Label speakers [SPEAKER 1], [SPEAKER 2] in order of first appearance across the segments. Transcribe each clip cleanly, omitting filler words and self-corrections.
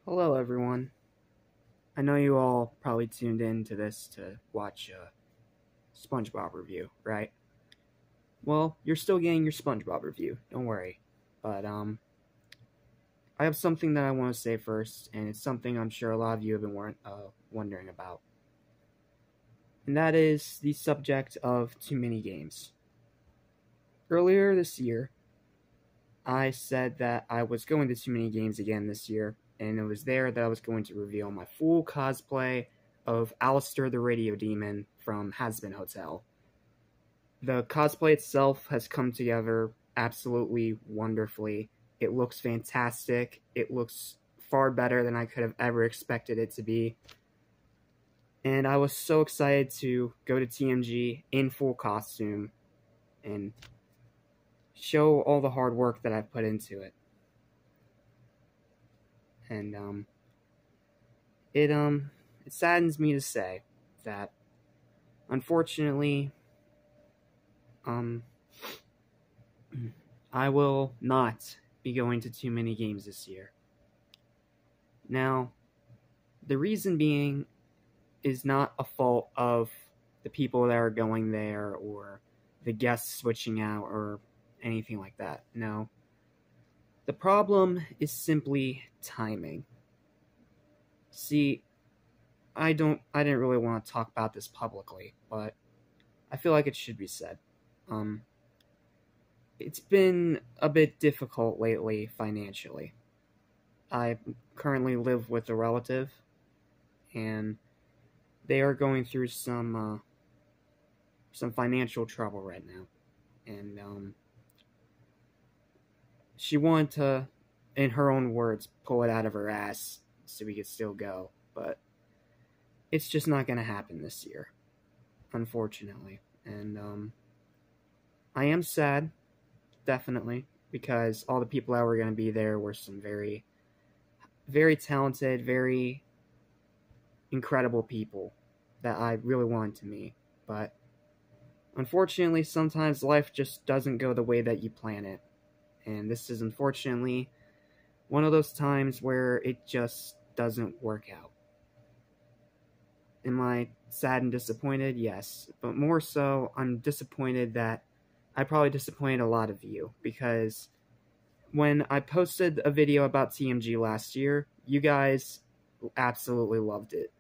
[SPEAKER 1] Hello everyone. I know you all probably tuned in to this to watch a SpongeBob review, right? Well, you're still getting your SpongeBob review, don't worry. But I have something that I want to say first, and it's something I'm sure a lot of you have been wondering about. And that is the subject of too many games. Earlier this year, I said that I was going to too many games again this year, and it was there that I was going to reveal my full cosplay of Alistair the Radio Demon from Hazbin Hotel. The cosplay itself has come together absolutely wonderfully. It looks fantastic. It looks far better than I could have ever expected it to be. And I was so excited to go to TMG in full costume and show all the hard work that I've put into it. And it saddens me to say that unfortunately I will not be going to too many games this year. Now, the reason being is not a fault of the people that are going there or the guests switching out or anything like that. No. The problem is simply timing. See, I didn't really want to talk about this publicly, but I feel like it should be said. It's been a bit difficult lately financially. I currently live with a relative, and they are going through some financial trouble right now. And she wanted to, in her own words, pull it out of her ass so we could still go, but it's just not going to happen this year, unfortunately. And I am sad, definitely, because all the people that were going to be there were some very, very talented, very incredible people that I really wanted to meet. But unfortunately, sometimes life just doesn't go the way that you plan it. And this is unfortunately one of those times where it just doesn't work out. Am I sad and disappointed? Yes. But more so, I'm disappointed that I probably disappointed a lot of you. Because when I posted a video about TMG last year, you guys absolutely loved it.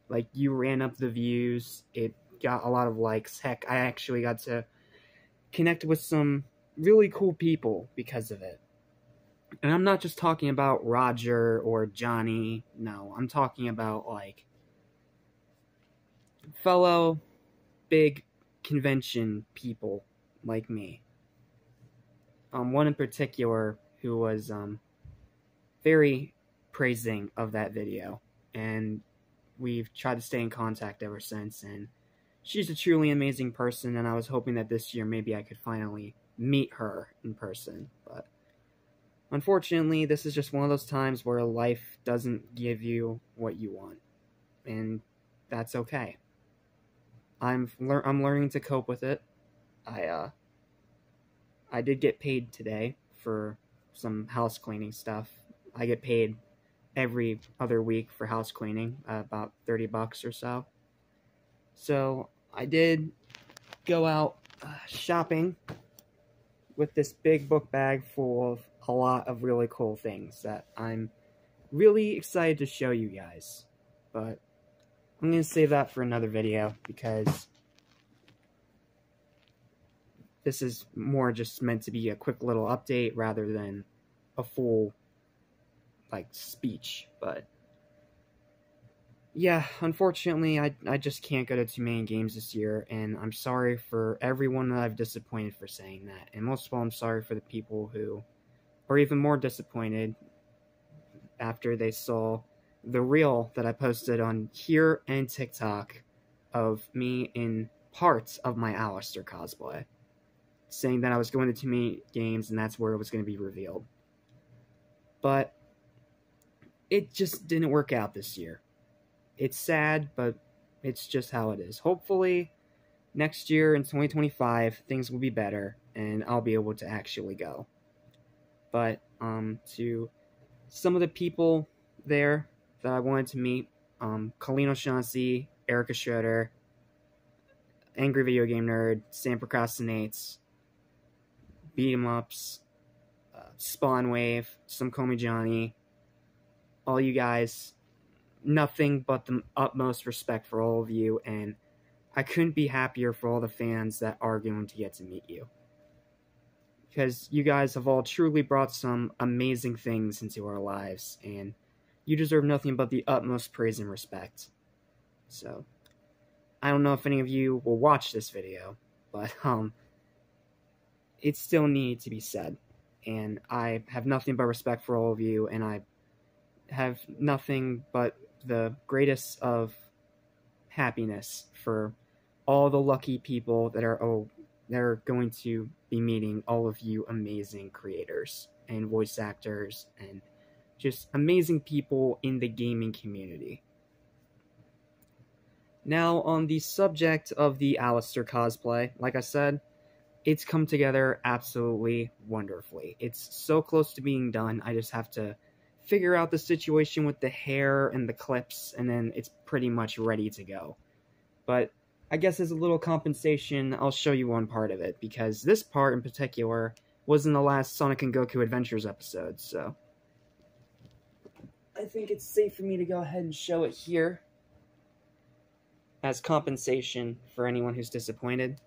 [SPEAKER 1] Like, you ran up the views. It got a lot of likes. Heck, I actually got to connect with some really cool people because of it. And I'm not just talking about Roger or Johnny. No, I'm talking about, like, fellow big convention people like me. One in particular who was very praising of that video, and we've tried to stay in contact ever since, and she's a truly amazing person, and I was hoping that this year maybe I could finally meet her in person. But unfortunately, this is just one of those times where life doesn't give you what you want, and that's okay. I'm learning to cope with it. I did get paid today for some house cleaning stuff. I get paid every other week for house cleaning, about $30 or so. So I did go out shopping with this big book bag full of a lot of really cool things that I'm really excited to show you guys. But I'm going to save that for another video because this is more just meant to be a quick little update rather than a full, like, speech. But yeah, unfortunately, I just can't go to too many games this year, and I'm sorry for everyone that I've disappointed for saying that. And most of all, I'm sorry for the people who are even more disappointed after they saw the reel that I posted on here and TikTok of me in parts of my Alistair cosplay, saying that I was going to too many games and that's where it was going to be revealed. But it just didn't work out this year. It's sad, but it's just how it is. Hopefully, next year in 2025, things will be better, and I'll be able to actually go. But, to some of the people there that I wanted to meet. Colleen O'Shaughnessy, Erica Schroeder, Angry Video Game Nerd, Sam Procrastinates, Beat 'em Ups, Spawn Wave, Some Call Me Johnny, all you guys. Nothing but the utmost respect for all of you, and I couldn't be happier for all the fans that are going to get to meet you. Because you guys have all truly brought some amazing things into our lives, and you deserve nothing but the utmost praise and respect. So, I don't know if any of you will watch this video, but it still needs to be said. And I have nothing but respect for all of you, and I have nothing but the greatest of happiness for all the lucky people that are going to be meeting all of you amazing creators and voice actors and just amazing people in the gaming community. Now, on the subject of the Alistair cosplay, like I said, it's come together absolutely wonderfully. It's so close to being done. I just have to figure out the situation with the hair and the clips, and then it's pretty much ready to go. But I guess as a little compensation, I'll show you one part of it, because this part in particular was in the last Sonic and Goku Adventures episode, so I think it's safe for me to go ahead and show it here as compensation for anyone who's disappointed.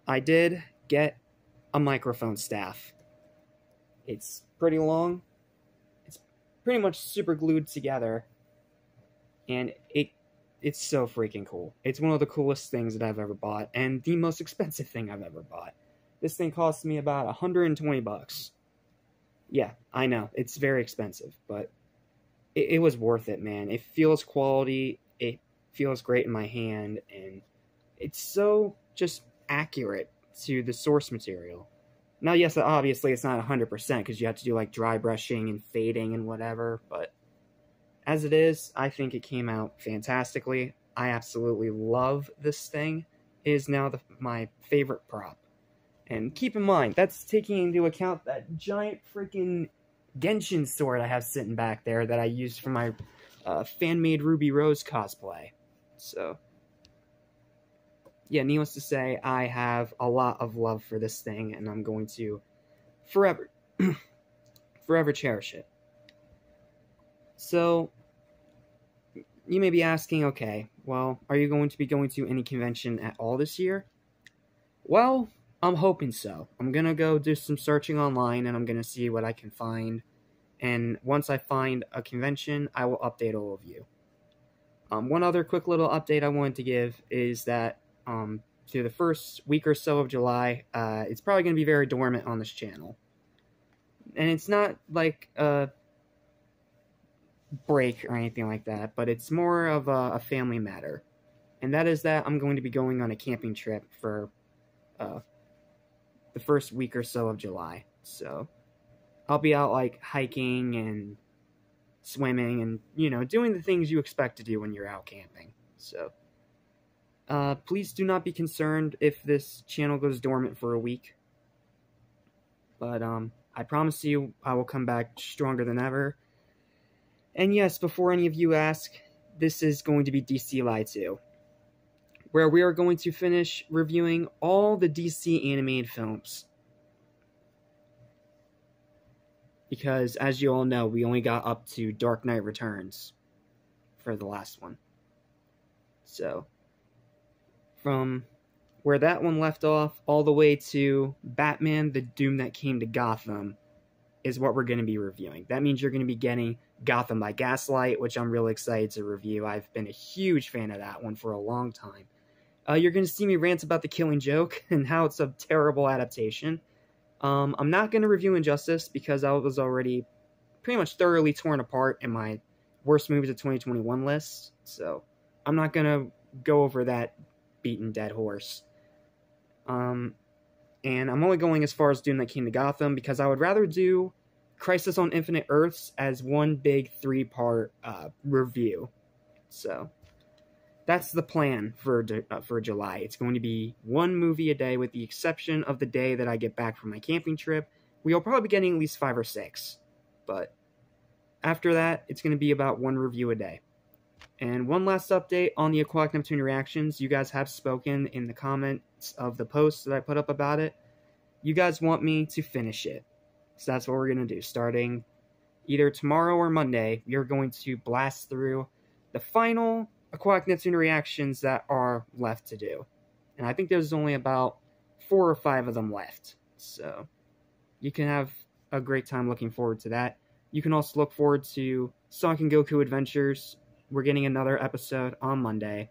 [SPEAKER 1] I did get a microphone staff. It's pretty long. It's pretty much super glued together. And it's so freaking cool. It's one of the coolest things that I've ever bought, and the most expensive thing I've ever bought. This thing cost me about 120 bucks. Yeah, I know, it's very expensive, but it was worth it, man. It feels quality, it feels great in my hand, and it's so just accurate to the source material. Now, yes, obviously it's not 100% because you have to do like dry brushing and fading and whatever, but as it is, I think it came out fantastically. I absolutely love this thing. It is now my favorite prop. And keep in mind, that's taking into account that giant freaking Genshin sword I have sitting back there that I used for my fan-made Ruby Rose cosplay. So, yeah, needless to say, I have a lot of love for this thing, and I'm going to forever, forever cherish it. So, you may be asking, okay, well, are you going to be going to any convention at all this year? Well, I'm hoping so. I'm going to go do some searching online, and I'm going to see what I can find. And once I find a convention, I will update all of you. One other quick little update I wanted to give is that through the first week or so of July, it's probably going to be very dormant on this channel. And it's not like a break or anything like that, but it's more of a family matter. And that is that I'm going to be going on a camping trip for the first week or so of July. So I'll be out like hiking and swimming and, you know, doing the things you expect to do when you're out camping. So please do not be concerned if this channel goes dormant for a week. But I promise you I will come back stronger than ever. And yes, before any of you ask, this is going to be DC Live 2, where we are going to finish reviewing all the DC animated films. Because, as you all know, we only got up to Dark Knight Returns for the last one. So, from where that one left off, all the way to Batman, The Doom That Came to Gotham, is what we're going to be reviewing. That means you're going to be getting Gotham by Gaslight, which I'm really excited to review. I've been a huge fan of that one for a long time. You're going to see me rant about The Killing Joke and how it's a terrible adaptation. I'm not going to review Injustice because I was already pretty much thoroughly torn apart in my worst movies of 2021 list. So I'm not going to go over that beaten dead horse. And I'm only going as far as Doom That Came to Gotham because I would rather do Crisis on Infinite Earths as one big 3-part review. So that's the plan for July. It's going to be one movie a day with the exception of the day that I get back from my camping trip. We'll probably be getting at least 5 or 6. But after that, it's going to be about one review a day. And one last update on the Aquatic Neptune reactions. You guys have spoken in the comments of the post that I put up about it. You guys want me to finish it. So that's what we're going to do. Starting either tomorrow or Monday, we are going to blast through the final Aquatic Neptune reactions that are left to do. And I think there's only about 4 or 5 of them left. So you can have a great time looking forward to that. You can also look forward to Sonic and Goku Adventures. We're getting another episode on Monday.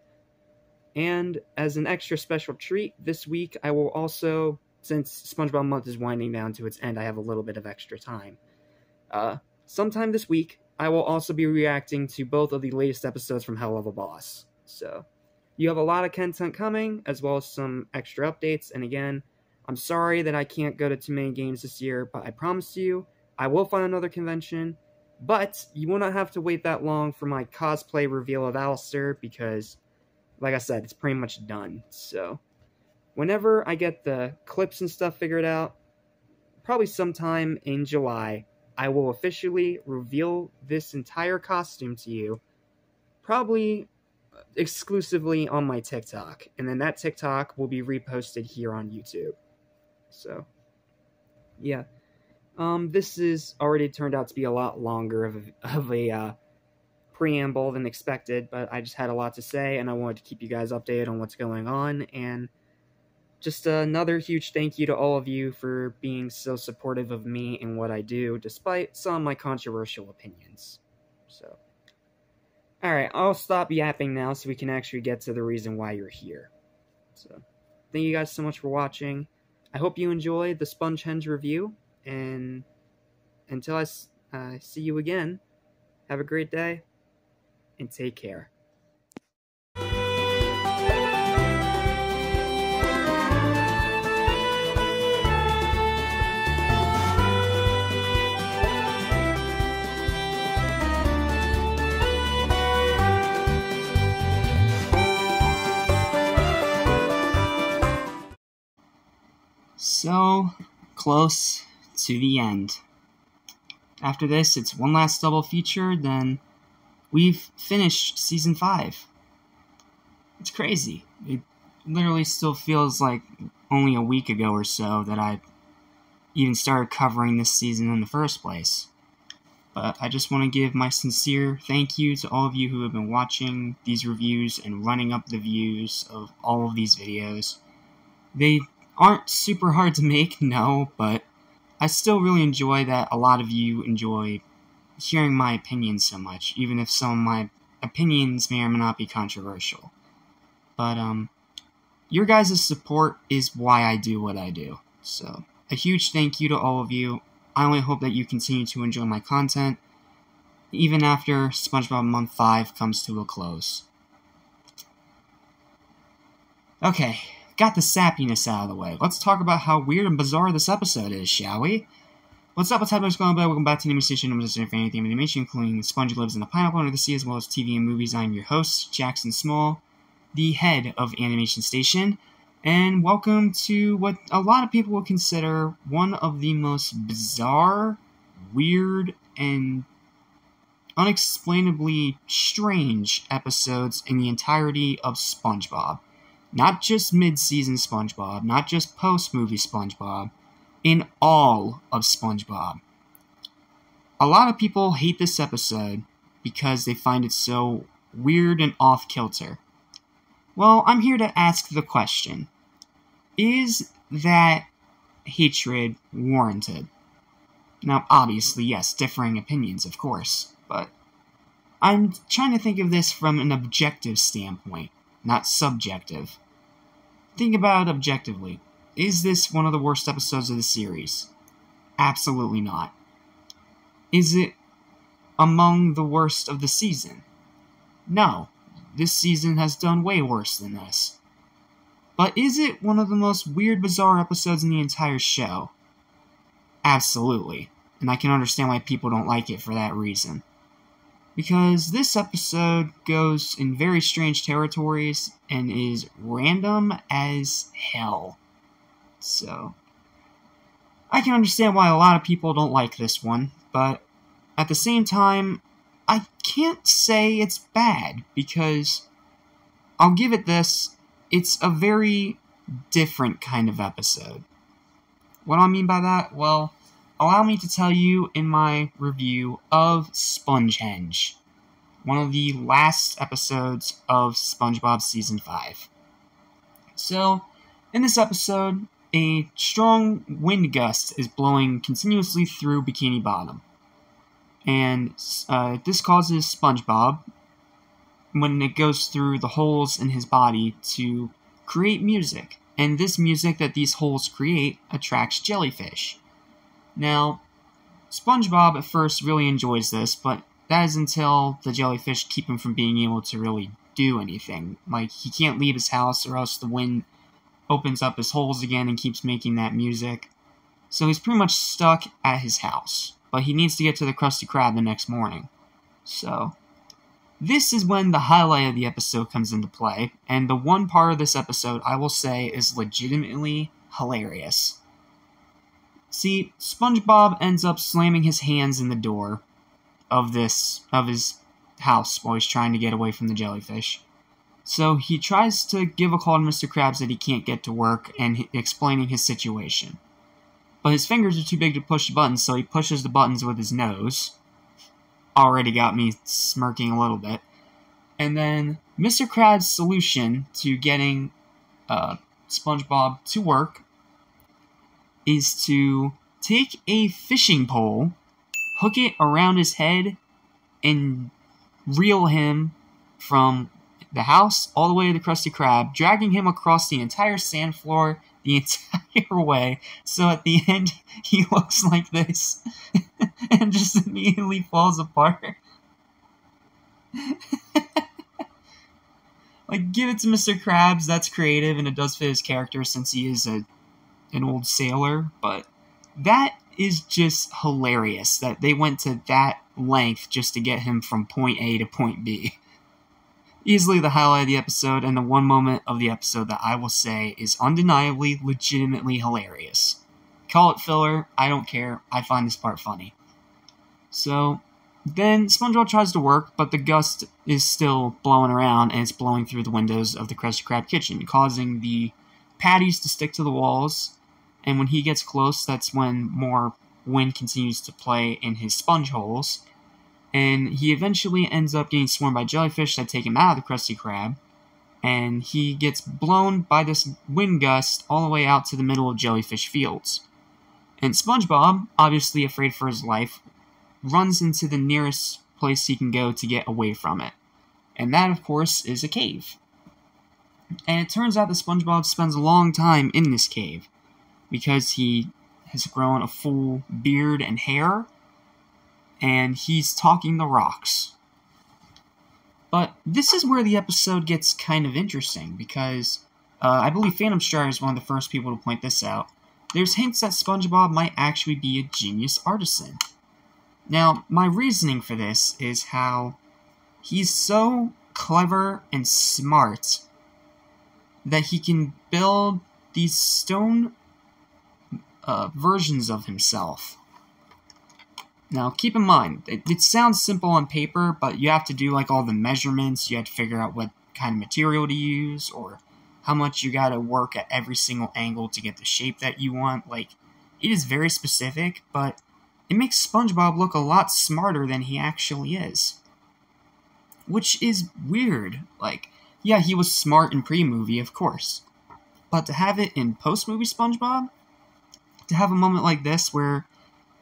[SPEAKER 1] And as an extra special treat, this week I will also, since SpongeBob month is winding down to its end, I have a little bit of extra time. Sometime this week, I will also be reacting to both of the latest episodes from Hell of a Boss. So, you have a lot of content coming, as well as some extra updates. And again, I'm sorry that I can't go to too many games this year, but I promise you, I will find another convention. But you will not have to wait that long for my cosplay reveal of Alistair, because, like I said, it's pretty much done. So, whenever I get the clips and stuff figured out, probably sometime in July, I will officially reveal this entire costume to you, probably exclusively on my TikTok. And then that TikTok will be reposted here on YouTube. So, yeah. This is already turned out to be a lot longer of a preamble than expected, but I just had a lot to say, and I wanted to keep you guys updated on what's going on, and just another huge thank you to all of you for being so supportive of me and what I do, despite some of my controversial opinions. So, alright, I'll stop yapping now so we can actually get to the reason why you're here. So, thank you guys so much for watching. I hope you enjoyed the SpongeHenge review. And until I see you again, have a great day, and take care.
[SPEAKER 2] So close to the end. After this, it's one last double feature, then we've finished Season 5. It's crazy. It literally still feels like only a week ago or so that I even started covering this season in the first place. But I just want to give my sincere thank you to all of you who have been watching these reviews and running up the views of all of these videos. They aren't super hard to make, no, but I still really enjoy that a lot of you enjoy hearing my opinions so much, even if some of my opinions may or may not be controversial. But, your guys' support is why I do what I do. So, a huge thank you to all of you. I only hope that you continue to enjoy my content, even after SpongeBob Month 5 comes to a close. Okay. Got the sappiness out of the way. Let's talk about how weird and bizarre this episode is, shall we? What's up, what's happening, what's going on? Welcome back to the Animation Station. I'm listening for anything animation, including Sponge Lives in the Pineapple Under the Sea, as well as TV and movies. I'm your host, Jackson Small, the head of Animation Station, and welcome to what a lot of people would consider one of the most bizarre, weird, and unexplainably strange episodes in the entirety of SpongeBob. Not just mid-season SpongeBob, not just post-movie SpongeBob, in all of SpongeBob. A lot of people hate this episode because they find it so weird and off-kilter. Well, I'm here to ask the question, is that hatred warranted? Now, obviously, yes, differing opinions, of course, but I'm trying to think of this from an objective standpoint, not subjective. Think about it objectively. Is this one of the worst episodes of the series? Absolutely not. Is it among the worst of the season? No. This season has done way worse than this. But is it one of the most weird, bizarre episodes in the entire show? Absolutely. And I can understand why people don't like it for that reason. Because this episode goes in very strange territories and is random as hell. So, I can understand why a lot of people don't like this one, but at the same time, I can't say it's bad, because I'll give it this, it's a very different kind of episode. What do I mean by that? Well, allow me to tell you in my review of SpongeHenge, one of the last episodes of SpongeBob Season 5. So, in this episode, a strong wind gust is blowing continuously through Bikini Bottom. And this causes SpongeBob, when it goes through the holes in his body, to create music. And this music that these holes create attracts jellyfish. Now, SpongeBob at first really enjoys this, but that is until the jellyfish keep him from being able to really do anything. Like, he can't leave his house, or else the wind opens up his holes again and keeps making that music. So he's pretty much stuck at his house. But he needs to get to the Krusty Krab the next morning. So, this is when the highlight of the episode comes into play, and the one part of this episode I will say is legitimately hilarious. See, SpongeBob ends up slamming his hands in the door of his house while he's trying to get away from the jellyfish. So he tries to give a call to Mr. Krabs that he can't get to work, and explaining his situation. But his fingers are too big to push the buttons, so he pushes the buttons with his nose. Already got me smirking a little bit. And then Mr. Krabs' solution to getting SpongeBob to work is to take a fishing pole, hook it around his head, and reel him from the house all the way to the Krusty Krab, dragging him across the entire sand floor the entire way, so at the end, he looks like this, and just immediately falls apart. Like, give it to Mr. Krabs, that's creative, and it does fit his character since he is an old sailor, but that is just hilarious, that they went to that length just to get him from point A to point B. Easily the highlight of the episode, and the one moment of the episode that I will say is undeniably, legitimately hilarious. Call it filler, I don't care, I find this part funny. So, then SpongeBob tries to work, but the gust is still blowing around, and it's blowing through the windows of the Krusty Krab kitchen, causing the patties to stick to the walls, and when he gets close, that's when more wind continues to play in his sponge holes. And he eventually ends up getting swarmed by jellyfish that take him out of the Krusty Krab. And he gets blown by this wind gust all the way out to the middle of jellyfish fields. And SpongeBob, obviously afraid for his life, runs into the nearest place he can go to get away from it. And that, of course, is a cave. And it turns out that SpongeBob spends a long time in this cave, because he has grown a full beard and hair, and he's talking to rocks. But this is where the episode gets kind of interesting, because I believe Phantom Strider is one of the first people to point this out. There's hints that SpongeBob might actually be a genius artisan. Now, my reasoning for this is how he's so clever and smart that he can build these stone versions of himself. Now, keep in mind, it sounds simple on paper, but you have to do like all the measurements, you have to figure out what kind of material to use, or how much you gotta work at every single angle to get the shape that you want. Like, it is very specific, but it makes SpongeBob look a lot smarter than he actually is. Which is weird. Like, yeah, he was smart in pre-movie, of course. But to have it in post-movie SpongeBob, to have a moment like this where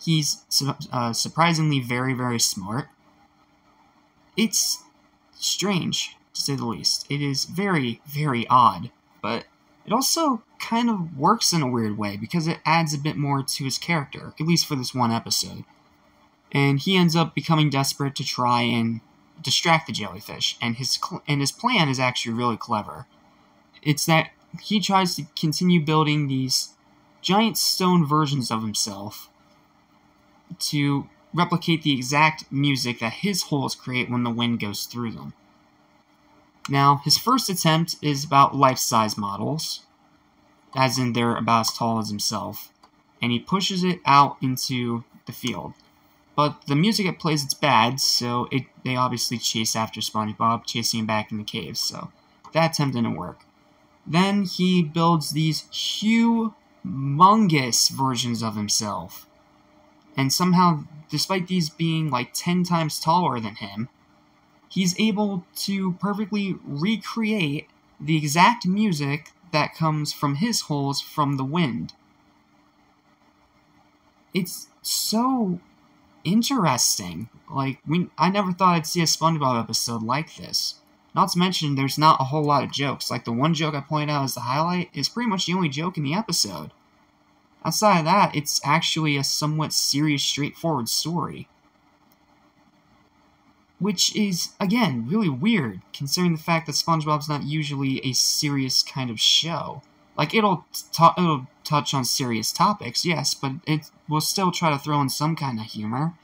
[SPEAKER 2] he's surprisingly very, very smart, it's strange, to say the least. It is very, very odd, but it also kind of works in a weird way, because it adds a bit more to his character, at least for this one episode. And he ends up becoming desperate to try and distract the jellyfish, and his plan is actually really clever. It's that he tries to continue building these giant stone versions of himself to replicate the exact music that his holes create when the wind goes through them. Now, his first attempt is about life-size models, as in they're about as tall as himself, and he pushes it out into the field. but the music it plays, it's bad, so they obviously chase after SpongeBob, chasing him back in the cave, so that attempt didn't work. Then he builds these humongous versions of himself, and somehow, despite these being like 10 times taller than him, he's able to perfectly recreate the exact music that comes from his holes from the wind. It's so interesting. Like, I never thought I'd see a SpongeBob episode like this. Not to mention, there's not a whole lot of jokes. Like, the one joke I pointed out as the highlight is pretty much the only joke in the episode. Outside of that, it's actually a somewhat serious, straightforward story. Which is, again, really weird, considering the fact that SpongeBob's not usually a serious kind of show. Like, it'll touch on serious topics, yes, but it will still try to throw in some kind of humor.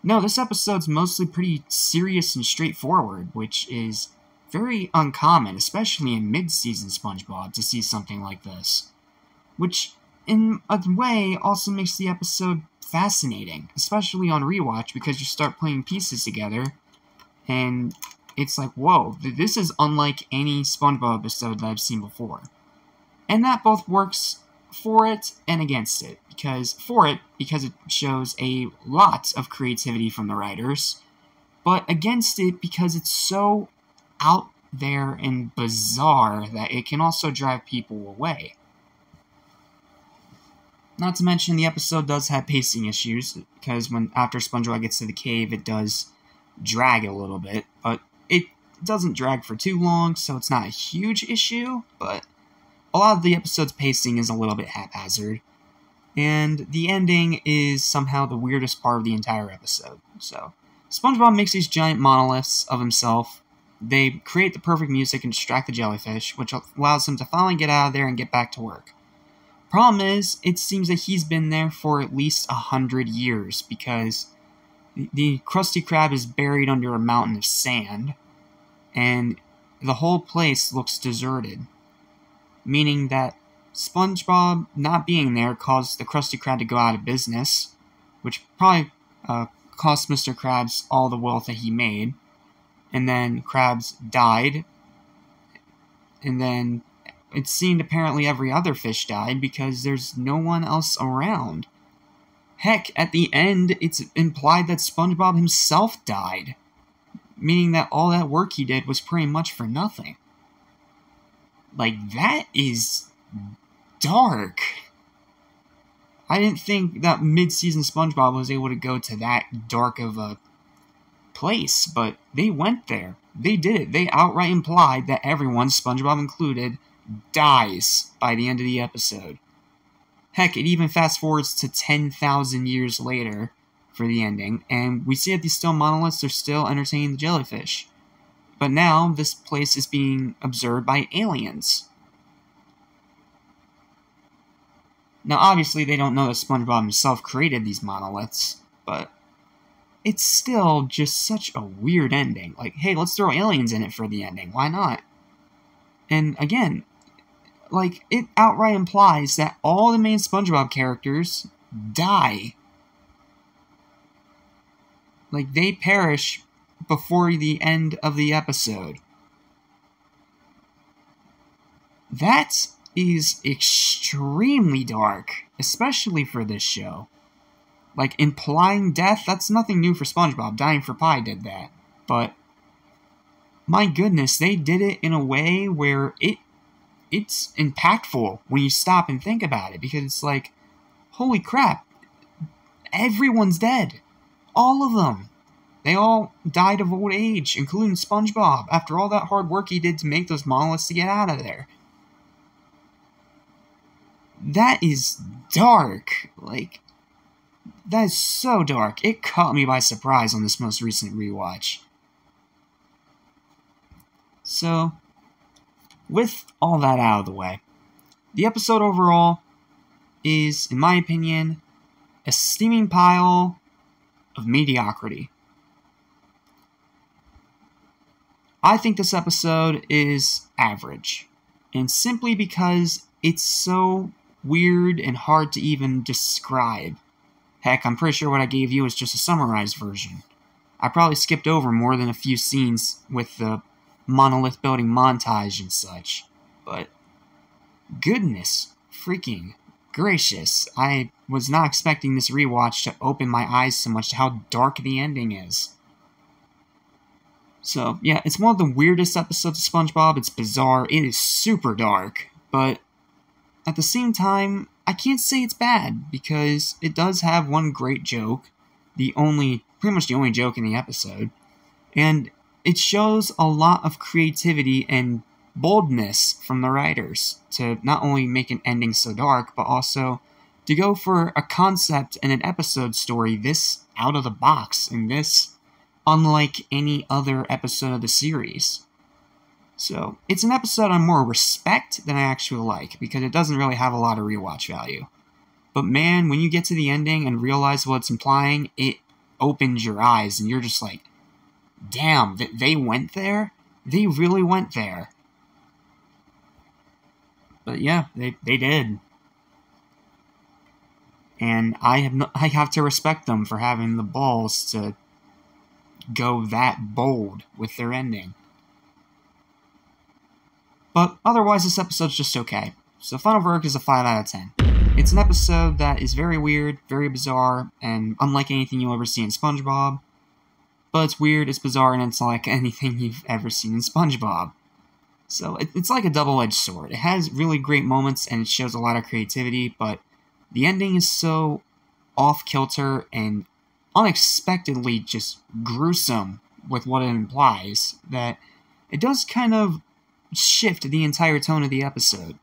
[SPEAKER 2] No, this episode's mostly pretty serious and straightforward, which is very uncommon, especially in mid-season SpongeBob, to see something like this. Which, in a way, also makes the episode fascinating, especially on rewatch, because you start playing pieces together, and it's like, whoa, this is unlike any SpongeBob episode that I've seen before. And that both works for it and against it, because it shows a lot of creativity from the writers, but against it because it's so out there and bizarre that it can also drive people away. Not to mention, the episode does have pacing issues, because after SpongeBob gets to the cave, it does drag a little bit, but it doesn't drag for too long, so it's not a huge issue, but a lot of the episode's pacing is a little bit haphazard, and the ending is somehow the weirdest part of the entire episode. So, SpongeBob makes these giant monoliths of himself. They create the perfect music and distract the jellyfish, which allows him to finally get out of there and get back to work. Problem is, it seems that he's been there for at least 100 years, because the Krusty Krab is buried under a mountain of sand, and the whole place looks deserted. Meaning that SpongeBob not being there caused the Krusty Krab to go out of business, which probably cost Mr. Krabs all the wealth that he made. And then Krabs died, and then it seemed apparently every other fish died because there's no one else around. Heck, at the end, it's implied that SpongeBob himself died, meaning that all that work he did was pretty much for nothing. Like, that is dark. I didn't think that mid-season SpongeBob was able to go to that dark of a place, but they went there. They did it. They outright implied that everyone, SpongeBob included, dies by the end of the episode. Heck, it even fast-forwards to 10,000 years later for the ending, and we see that these stone monoliths are still entertaining the jellyfish. But now, this place is being observed by aliens. Now, obviously, they don't know that SpongeBob himself created these monoliths, but it's still just such a weird ending. Like, hey, let's throw aliens in it for the ending. Why not? And again, like, it outright implies that all the main SpongeBob characters die. Like, they perish before the end of the episode. That is extremely dark, especially for this show. Like, implying death, that's nothing new for SpongeBob. Dying for Pie did that. But, my goodness, they did it in a way where it's impactful when you stop and think about it. Because it's like, holy crap, everyone's dead. All of them. They all died of old age, including SpongeBob, after all that hard work he did to make those monoliths to get out of there. That is dark. Like, that is so dark. It caught me by surprise on this most recent rewatch. So, with all that out of the way, the episode overall is, in my opinion, a steaming pile of mediocrity. I think this episode is average, and simply because it's so weird and hard to even describe. Heck, I'm pretty sure what I gave you is just a summarized version. I probably skipped over more than a few scenes with the monolith building montage and such. But goodness freaking gracious, I was not expecting this rewatch to open my eyes so much to how dark the ending is. So, yeah, it's one of the weirdest episodes of SpongeBob. It's bizarre. It is super dark. But at the same time, I can't say it's bad, because it does have one great joke. Pretty much the only joke in the episode. And it shows a lot of creativity and boldness from the writers to not only make an ending so dark, but also to go for a concept and an episode story this out of the box and this unlike any other episode of the series. So, it's an episode I more respect than I actually like, because it doesn't really have a lot of rewatch value. But man, when you get to the ending and realize what it's implying, it opens your eyes, and you're just like, damn, they went there? They really went there. But yeah, they did. And I have to respect them for having the balls to go that bold with their ending. But otherwise, this episode's just okay. So final verdict is a 5 out of 10. It's an episode that is very weird, very bizarre, and unlike anything you'll ever see in SpongeBob. But it's weird, it's bizarre, and it's like anything you've ever seen in SpongeBob. So it's like a double-edged sword. It has really great moments, and it shows a lot of creativity, but the ending is so off-kilter and unexpectedly just gruesome with what it implies that it does kind of shift the entire tone of the episode.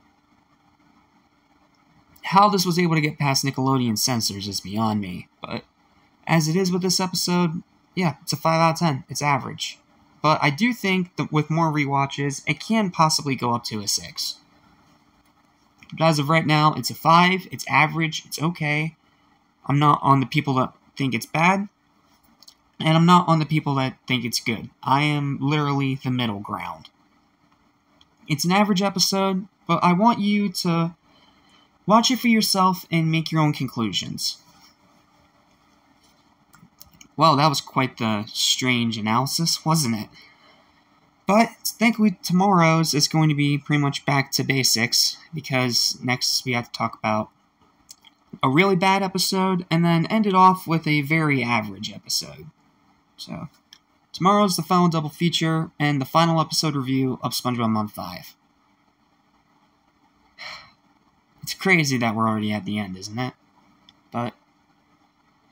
[SPEAKER 2] How this was able to get past Nickelodeon censors is beyond me, but as it is with this episode, yeah, it's a 5 out of 10. It's average. But I do think that with more rewatches, it can possibly go up to a 6. But as of right now, it's a 5, it's average, it's okay. I'm not on the people that think it's bad, and I'm not on the people that think it's good. I am literally the middle ground. It's an average episode, but I want you to watch it for yourself and make your own conclusions. Well, that was quite the strange analysis, wasn't it? But thankfully tomorrow's is going to be pretty much back to basics, because next we have to talk about a really bad episode, and then end it off with a very average episode. So, tomorrow's the final double feature, and the final episode review of SpongeBob Month 5. It's crazy that we're already at the end, isn't it? But,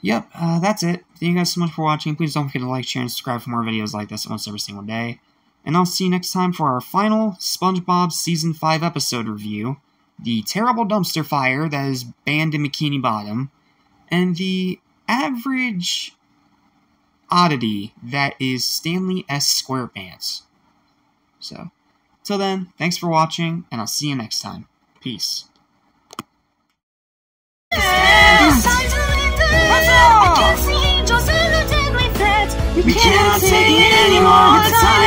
[SPEAKER 2] yep, that's it. Thank you guys so much for watching. Please don't forget to like, share, and subscribe for more videos like this almost every single day. And I'll see you next time for our final SpongeBob Season 5 episode review, the terrible dumpster fire that is banned in Bikini Bottom, and the average oddity that is Stanley S. SquarePants. So, till then, thanks for watching, and I'll see you next time. Peace.
[SPEAKER 3] We cannot take it anymore.